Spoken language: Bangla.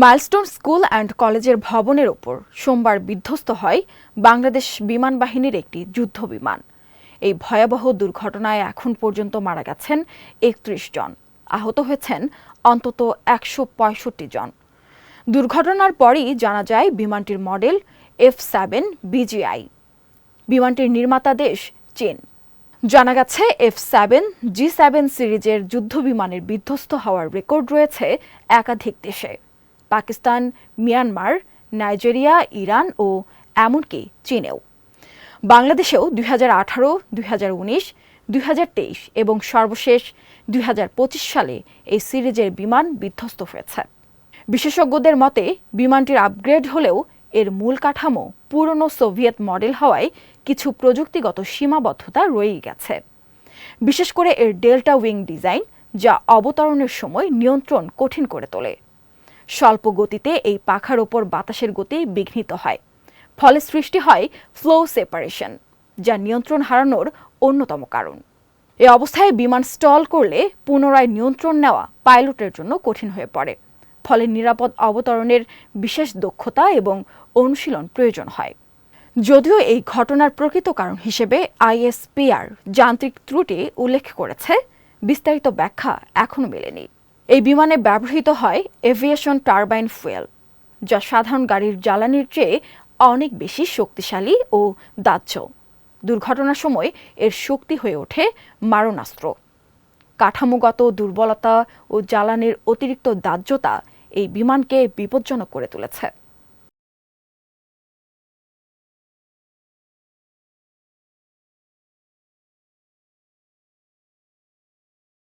মাইলস্টোন স্কুল অ্যান্ড কলেজের ভবনের ওপর সোমবার বিধ্বস্ত হয় বাংলাদেশ বিমান বাহিনীর একটি যুদ্ধ বিমান। এই ভয়াবহ দুর্ঘটনায় এখন পর্যন্ত মারা গেছেন ৩১ জন, আহত হয়েছেন অন্তত ১৬৫ জন। দুর্ঘটনার পরই জানা যায় বিমানটির মডেল F7 BGI। বিমানটির নির্মাতা দেশ চীন। জানা গেছে F7 G7 সিরিজের যুদ্ধবিমানের বিধ্বস্ত হওয়ার রেকর্ড রয়েছে একাধিক দেশে। পাকিস্তান, মিয়ানমার, নাইজেরিয়া, ইরান ও এমনকি চীনেও। বাংলাদেশেও ২০১৮, ২০১৯, ২০২৩ এবং সর্বশেষ ২০২৫ সালে এই সিরিজের বিমান বিধ্বস্ত হয়েছে। বিশেষজ্ঞদের মতে বিমানটির আপগ্রেড হলেও এর মূল কাঠামো পুরনো সোভিয়েত মডেল হওয়ায় কিছু প্রযুক্তিগত সীমাবদ্ধতা রয়েই গেছে। বিশেষ করে এর ডেল্টা উইং ডিজাইন, যা অবতরণের সময় নিয়ন্ত্রণ কঠিন করে তোলে। স্বল্প গতিতে এই পাখার ওপর বাতাসের গতি বিঘ্নিত হয়, ফলে সৃষ্টি হয় ফ্লো সেপারেশন, যা নিয়ন্ত্রণ হারানোর অন্যতম কারণ। এ অবস্থায় বিমান স্টল করলে পুনরায় নিয়ন্ত্রণ নেওয়া পাইলটের জন্য কঠিন হয়ে পড়ে, ফলে নিরাপদ অবতরণের বিশেষ দক্ষতা এবং অনুশীলন প্রয়োজন হয়। যদিও এই ঘটনার প্রকৃত কারণ হিসেবে ISPR যান্ত্রিক ত্রুটি উল্লেখ করেছে, বিস্তারিত ব্যাখ্যা এখনও মেলেনি। এই বিমানে ব্যবহৃত হয় এভিয়েশন টারবাইন ফুয়েল, যা সাধারণ গাড়ির জ্বালানির চেয়ে অনেক বেশি শক্তিশালী ও দাহ্য। দুর্ঘটনার সময় এর শক্তি হয়ে ওঠে মারণাস্ত্র। কাঠামোগত দুর্বলতা ও জ্বালানির অতিরিক্ত দাহ্যতা এই বিমানকে বিপজ্জনক করে তুলেছে।